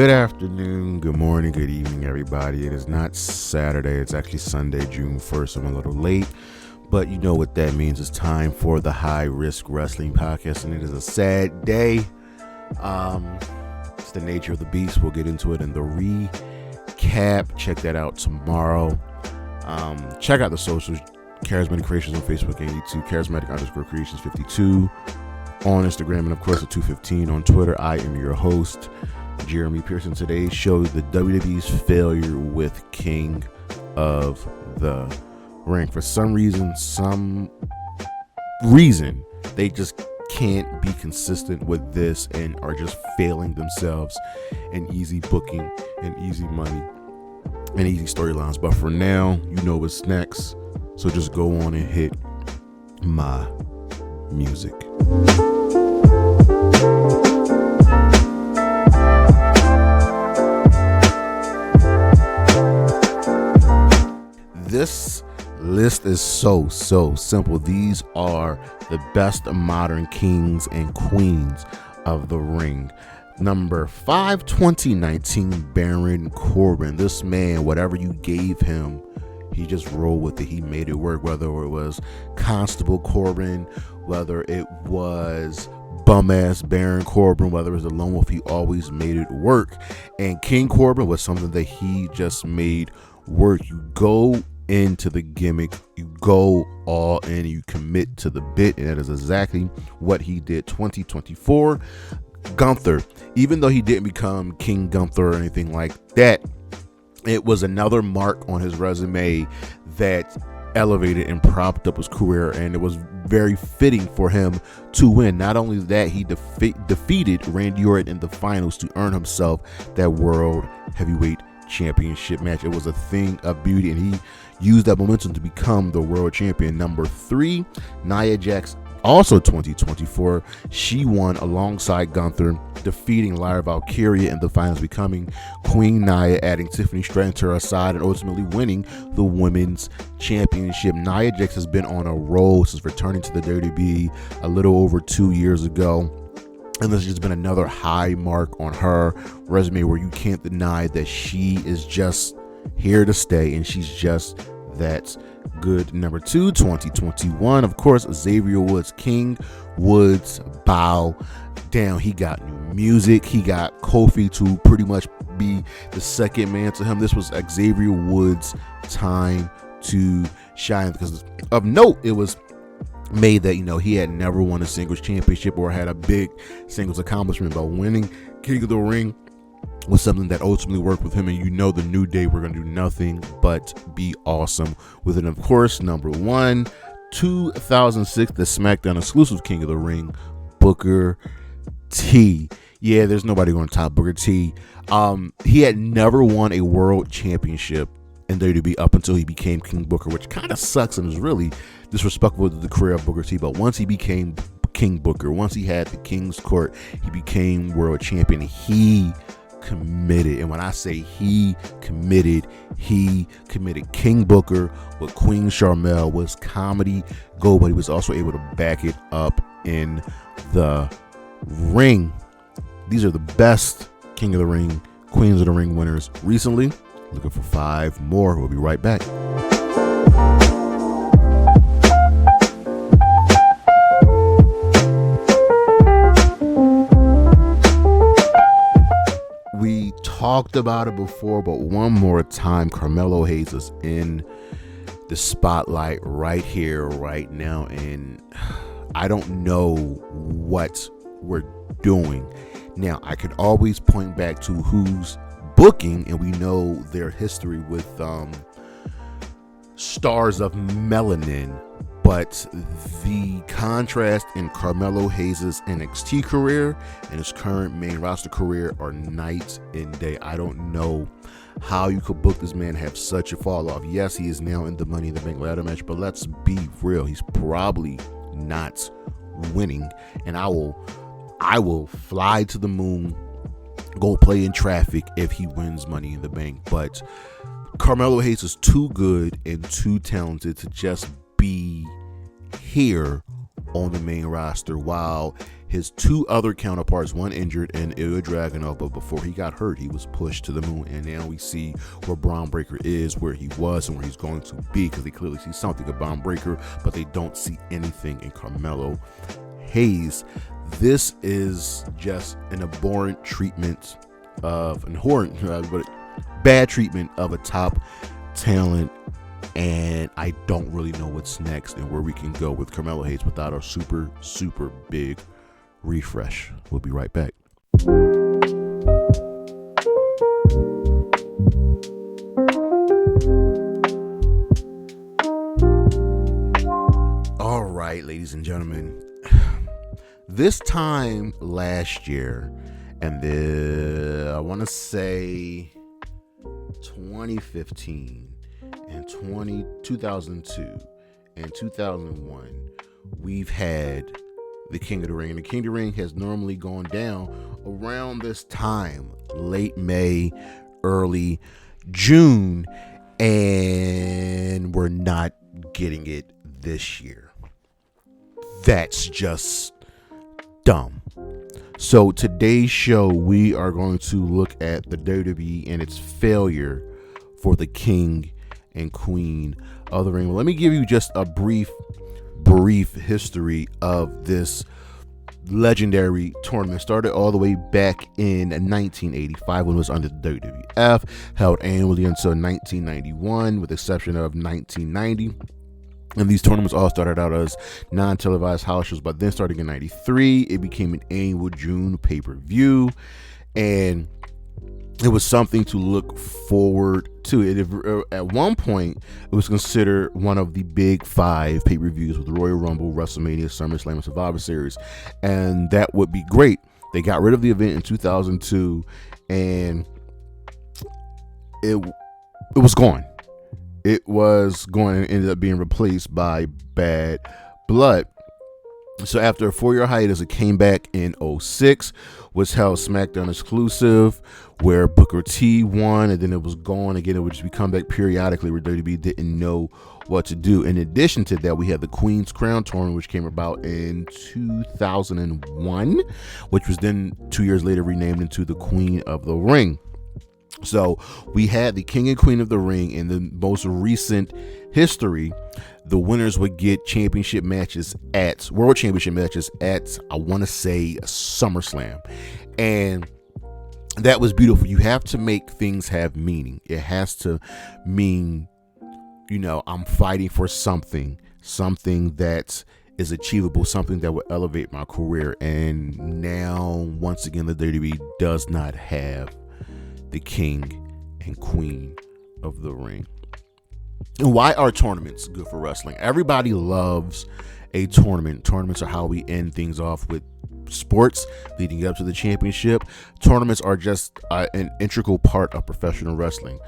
Good afternoon, good morning, good evening, everybody. It is not Saturday. It's actually Sunday, June 1st. I'm a little late, but you know what that means. It's time for the High Risk Wrestling Podcast, and it is a sad day. It's the nature of the beast. We'll get into it in the recap. Check that out tomorrow. Check out the socials. Charismatic Creations on Facebook and YouTube. Charismatic_Creations 52 on Instagram, and of course at 215 on Twitter. I am your host, Jeremy Pearson. Today's show is the WWE's failure with King of the Ring. For some reason, they just can't be consistent with this and are just failing themselves in easy booking and easy money and easy storylines. But for now, you know what's next. So just go on and hit my music. This list is so simple. These are the best modern kings and queens of the ring. Number 5, 2019, Baron Corbin. This man, whatever you gave him, he just rolled with it. He made it work, whether it was Constable Corbin, whether it was bum-ass Baron Corbin, whether it was the Lone Wolf, he always made it work. And King Corbin was something that he just made work. You go into the gimmick, you go all in, you commit to the bit, and that is exactly what he did. 2024, Gunther, even though he didn't become King Gunther or anything like that, it was another mark on his resume that elevated and propped up his career, and it was very fitting for him to win. Not only that, he defeated Randy Orton in the finals to earn himself that World Heavyweight Championship match. It was a thing of beauty, and he used that momentum to become the world champion. Number 3, Nia Jax, also 2024. She won alongside Gunther, defeating Lyra Valkyria in the finals, becoming Queen Nia, adding Tiffany Stratton to her side, and ultimately winning the Women's Championship. Nia Jax has been on a roll since returning to the WWE a little over 2 years ago. And this has just been another high mark on her resume where you can't deny that she is just here to stay, and she's just that good. Number 2, 2021, of course, Xavier Woods. King Woods, bow down. He got new music. He got Kofi to pretty much be the second man to him. This was Xavier Woods' time to shine, because of note, it was made that, he had never won a singles championship or had a big singles accomplishment, but winning King of the Ring was something that ultimately worked with him, and the New Day were going to do nothing but be awesome with it. And of course, number 1, 2006, the SmackDown exclusive King of the Ring, Booker T. Yeah, there's nobody going to top Booker T. He had never won a world championship in WWE up until he became King Booker, which kind of sucks and is really disrespectful to the career of Booker T. But once he became King Booker, once he had the King's Court, he became world champion. He committed, and when I say he committed. King Booker with Queen Carmelo was comedy gold, but he was also able to back it up in the ring. These are the best King of the Ring, Queens of the Ring winners recently. Looking for 5 more. We'll be right back. We talked about it before, but one more time, Carmelo Hayes is in the spotlight right here, right now, and I don't know what we're doing. Now, I could always point back to who's booking, and we know their history with stars of melanin, but the contrast in Carmelo Hayes' NXT career and his current main roster career are night and day. I don't know how you could book this man, have such a fall off. Yes, he is now in the Money in the Bank ladder match, but let's be real, he's probably not winning, and I will fly to the moon, go play in traffic if he wins Money in the Bank. But Carmelo Hayes is too good and too talented to just be here on the main roster, while His two other counterparts, one injured and Ilya Dragunov, but before he got hurt, he was pushed to the moon. And now we see where Braun Breaker is, where he was, and where he's going to be, because they clearly see something of Braun Breaker, but they don't see anything in Carmelo Hayes. This is just an abhorrent treatment of bad treatment of a top talent, and I don't really know what's next and where we can go with Carmelo Hayes without a super big refresh. We'll be right back. All right, ladies and gentlemen, this time last year, and I want to say 2015 and 2002 and 2001, we've had the King of the Ring. And the King of the Ring has normally gone down around this time, late May, early June, and we're not getting it this year. That's just dumb. So today's show, we are going to look at the WWE and its failure for the King and Queen of the Ring. Well, let me give you just a brief history of this legendary tournament. Started all the way back in 1985 when it was under the WWF, held annually until 1991, with the exception of 1990. And these tournaments all started out as non-televised house shows, but then starting in 93, it became an annual June pay-per-view, and it was something to look forward to. At one point, it was considered one of the big five pay-per-views, with the Royal Rumble, WrestleMania, SummerSlam, and Survivor Series, and that would be great. They got rid of the event in 2002, and it was gone. It was going and ended up being replaced by Bad Blood. So after a 4-year hiatus, it came back in 2006, was held SmackDown exclusive, where Booker T won, and then it was gone again. It would just be come back periodically where WWE didn't know what to do. In addition to that, we had the Queen's Crown tournament, which came about in 2001, which was then 2 years later renamed into the Queen of the Ring. So we had the King and Queen of the Ring. In the most recent history, the winners would get world championship matches at, I want to say, SummerSlam. And that was beautiful. You have to make things have meaning. It has to mean, I'm fighting for something that is achievable, something that will elevate my career. And now, once again, the WWE does not have the King and Queen of the Ring. And why are tournaments good for wrestling? Everybody loves a tournament. Tournaments are how we end things off with sports leading up to the championship. Tournaments are just an integral part of professional wrestling.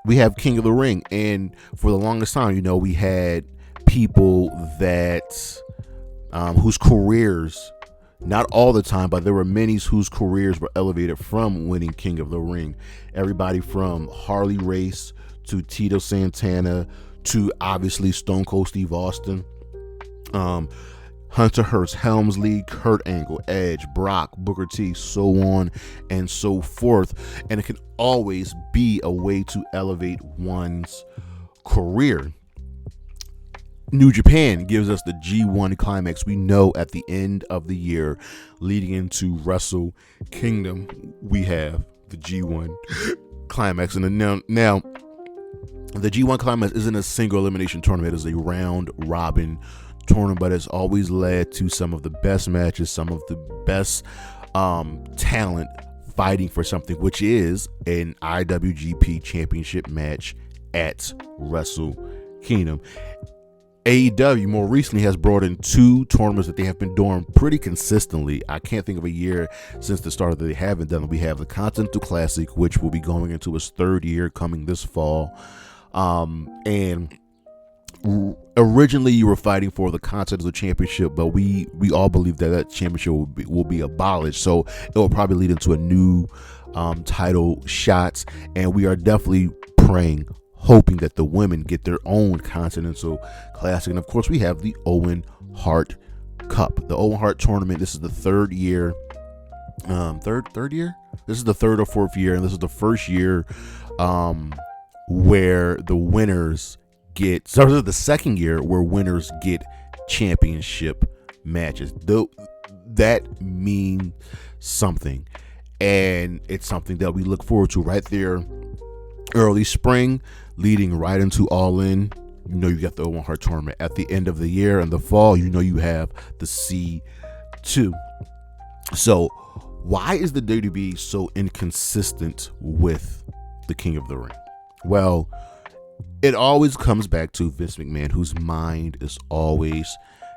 We have King of the Ring, and for the longest time, we had people that whose careers, not all the time, but there were many whose careers were elevated from winning King of the Ring. Everybody from Harley Race to Tito Santana to obviously Stone Cold Steve Austin, Hunter Hearst Helmsley, Kurt Angle, Edge, Brock, Booker T, so on and so forth. And it can always be a way to elevate one's career. New Japan gives us the G1 climax. We know at the end of the year, leading into Wrestle Kingdom, we have the G1 climax. And now the G1 climax isn't a single elimination tournament. It is a round robin tournament, but it's always led to some of the best matches, some of the best talent fighting for something, which is an IWGP championship match at Wrestle Kingdom. AEW more recently has brought in two tournaments that they have been doing pretty consistently. I can't think of a year since the start that they haven't done it. We have the Continental Classic, which will be going into its third year coming this fall. And originally you were fighting for the Continental Championship, but we all believe that championship will be abolished. So it will probably lead into a new title shots. And we are definitely praying, hoping that the women get their own Continental Classic. And of course, we have the Owen Hart Cup, the Owen Hart tournament. This is the third year. Third year. This is the third or fourth year, and this is the first year where the winners get. So this is the second year where winners get championship matches. Though that means something, and it's something that we look forward to right there. Early spring, leading right into All In. You know, you got the Owen Hart tournament at the end of the year. In the fall, you know, you have the C2. So why is the WWE so inconsistent with the King of the Ring? Well, it always comes back to Vince McMahon, whose mind is always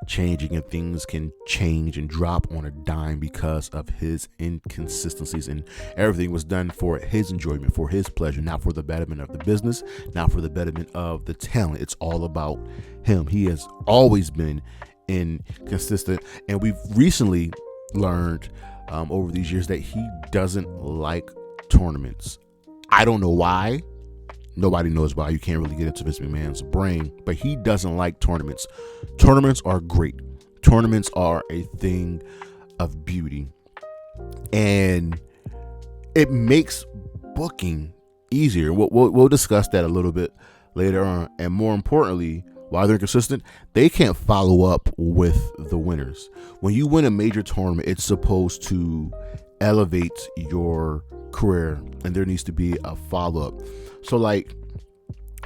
changing, and things can change and drop on a dime because of his inconsistencies, and everything was done for his enjoyment, for his pleasure, not for the betterment of the business, not for the betterment of the talent. It's all about him. He has always been inconsistent, and we've recently learned over these years that he doesn't like tournaments. I don't know why. Nobody knows why. You can't really get into Vince McMahon's brain, but he doesn't like tournaments. Tournaments are great. Tournaments are a thing of beauty, and it makes booking easier. We'll discuss that a little bit later on. And more importantly, while they're consistent, they can't follow up with the winners. When you win a major tournament, it's supposed to elevate your career, and there needs to be a follow-up. So like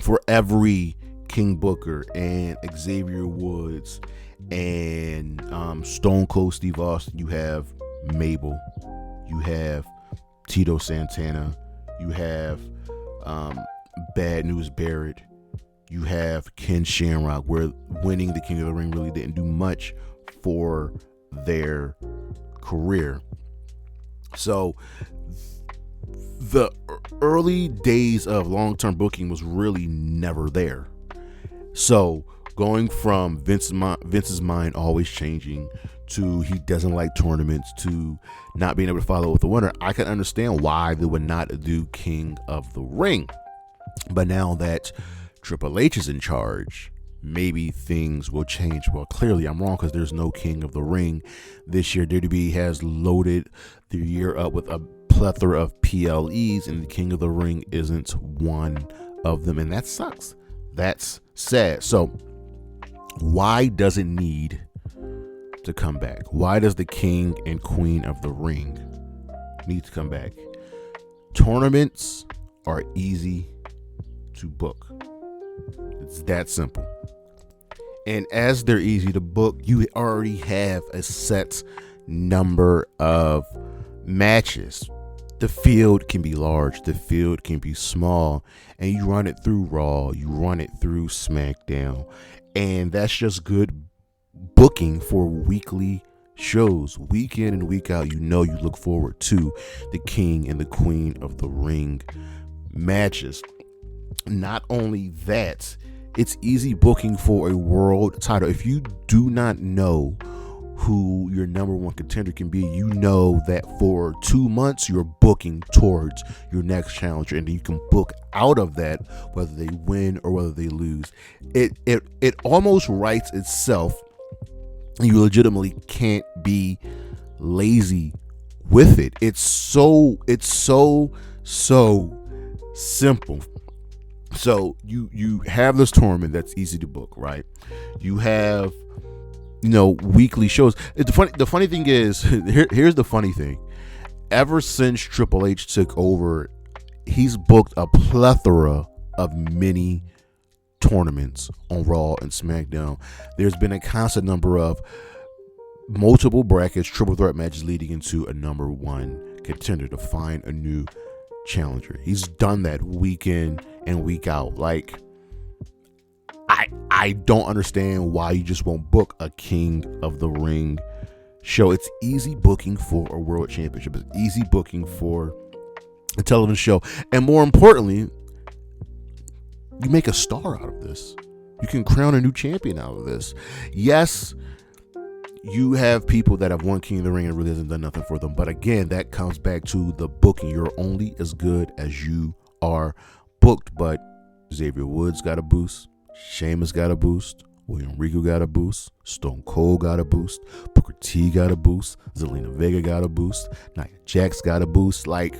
for every King Booker and Xavier Woods and Stone Cold Steve Austin, you have Mabel, you have Tito Santana, you have Bad News Barrett, you have Ken Shamrock, where winning the King of the Ring really didn't do much for their career. So the early days of long-term booking was really never there. So going from Vince's mind always changing to he doesn't like tournaments to not being able to follow with the winner, I can understand why they would not do King of the Ring. But now that Triple H is in charge, maybe things will change. Well, clearly I'm wrong, because there's no King of the Ring this year. WWE has loaded the year up with a plethora of PLEs, and the King of the Ring isn't one of them, and that sucks. That's sad. So why does it need to come back? Why does the King and Queen of the Ring need to come back? Tournaments are easy to book. It's that simple. And as they're easy to book, you already have a set number of matches. The field can be large, the field can be small, and you run it through Raw, you run it through SmackDown, and that's just good booking for weekly shows. Week in and week out, you know, you look forward to the King and the Queen of the Ring matches. Not only that, it's easy booking for a world title. If you do not know who your number one contender can be, you know that for 2 months you're booking towards your next challenger, and you can book out of that whether they win or whether they lose. It almost writes itself. You legitimately can't be lazy with it. It's so simple. So you have this tournament that's easy to book, right? You have, weekly shows. The funny thing is, here's the funny thing. Ever since Triple H took over, he's booked a plethora of mini tournaments on Raw and SmackDown. There's been a constant number of multiple brackets, triple threat matches leading into a number one contender to find a new challenger. He's done that week in and week out. Like, I don't understand why you just won't book a King of the Ring show. It's easy booking for a world championship. It's easy booking for a television show. And more importantly, you make a star out of this. You can crown a new champion out of this. Yes, you have people that have won King of the Ring and it really hasn't done nothing for them. But again, that comes back to the booking. You're only as good as you are booked. But Xavier Woods got a boost. Sheamus got a boost. William Regal got a boost. Stone Cold got a boost. Booker T got a boost. Zelina Vega got a boost. Nia Jax got a boost. Like,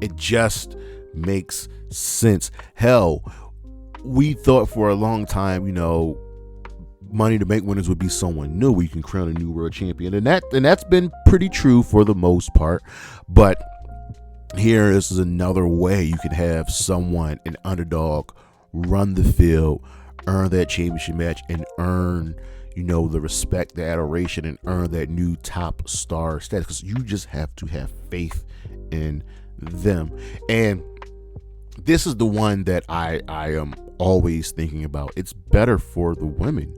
it just makes sense. Hell, we thought for a long time, Money to Bank winners would be someone new. We can crown a new world champion, and that's been pretty true for the most part. But here is another way you can have someone, an underdog, run the field, earn that championship match, and earn, the respect, the adoration, and earn that new top star status. Because you just have to have faith in them. And this is the one that I am always thinking about. It's better for the women.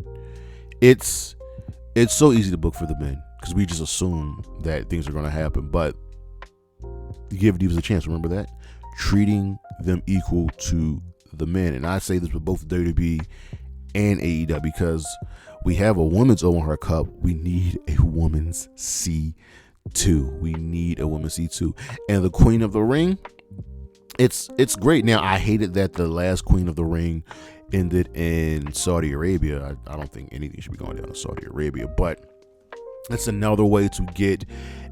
It's so easy to book for the men because we just assume that things are going to happen, but you give divas a chance. Remember that, treating them equal to the men. And I say this with both WWE and AEW because we have a women's Owen Hart Cup. We need a women's C2. We need a women's C2. And the Queen of the Ring, it's great. Now, I hated that the last Queen of the Ring ended in Saudi Arabia. I don't think anything should be going down in Saudi Arabia, but it's another way to get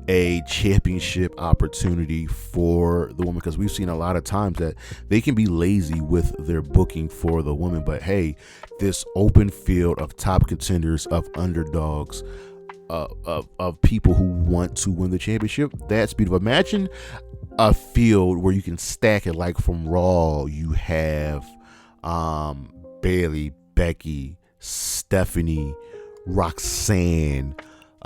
a championship opportunity for the woman, because we've seen a lot of times that they can be lazy with their booking for the women. But hey, this open field of top contenders, of underdogs, of people who want to win the championship, that's beautiful. Imagine a field where you can stack it, like from Raw you have Bayley, Becky, Stephanie, Roxanne,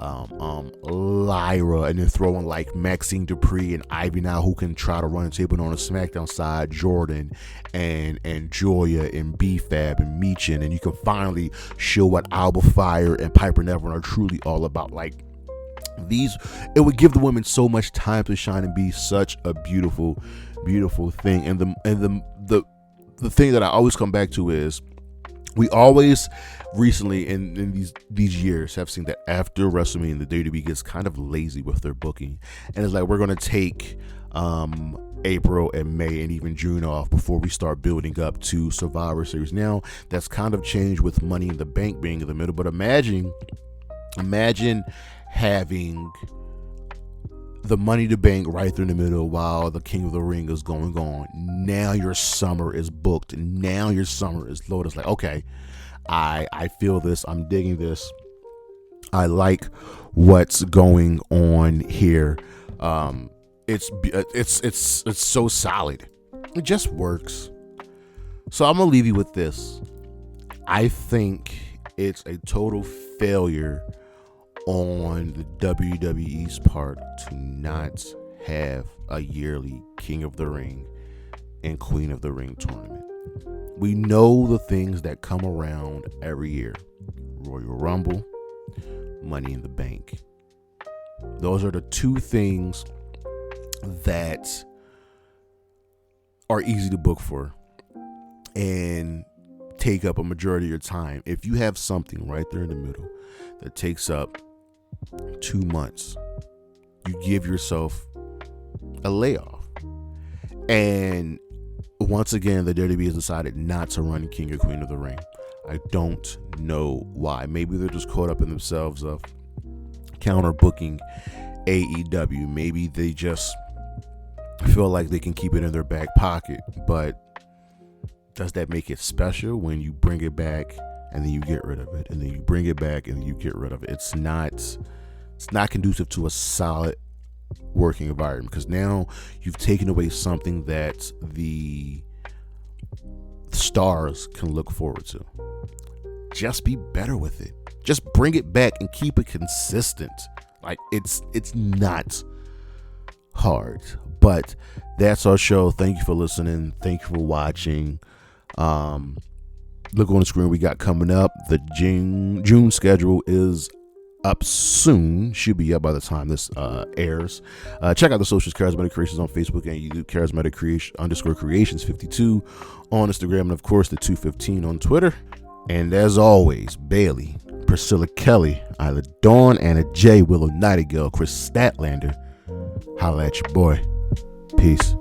Lyra, and then throw in like Maxine Dupree and Ivy now, who can try to run the table on the SmackDown side, Jordan and Joya and B-Fab and Meechin, and you can finally show what Alba Fire and Piper Niven are truly all about. Like, it would give the women so much time to shine and be such a beautiful thing. And the thing that I always come back to is, we always recently in these years have seen that after WrestleMania, the WWE gets kind of lazy with their booking, and it's like, we're going to take April and May and even June off before we start building up to Survivor Series. Now that's kind of changed with Money in the Bank being in the middle, but imagine having the Money to Bank right there in the middle while the King of the Ring is going on. Now your summer is booked. Now your summer is loaded. It's like, okay, I feel this. I'm digging this. I like what's going on here. It's so solid. It just works. So I'm gonna leave you with this. I think it's a total failure on the WWE's part to not have a yearly King of the Ring and Queen of the Ring tournament. We know the things that come around every year: Royal Rumble, Money in the Bank. Those are the two things that are easy to book for and take up a majority of your time. If you have something right there in the middle that takes up 2 months, you give yourself a layoff. And once again, the WWE has decided not to run King or Queen of the Ring. I don't know why. Maybe they're just caught up in themselves of counter booking AEW. Maybe they just feel like they can keep it in their back pocket. But does that make it special when you bring it back and then you get rid of it, and then you bring it back and you get rid of it? It's not conducive to a solid working environment, because now you've taken away something that the stars can look forward to. Just be better with it. Just bring it back and keep it consistent. Like, it's not hard. But that's our show. Thank you for listening. Thank you for watching. Look on the screen. We got coming up. The June schedule is up soon. Should be up by the time this airs. Check out the socials: Charismatic Creations on Facebook and YouTube, Charismatic _Creations 52 on Instagram, and of course the 215 on Twitter. And as always, Bailey, Priscilla Kelly, Isla Dawn, Anna J, Willow Nightingale, Chris Statlander. Holla at your boy. Peace.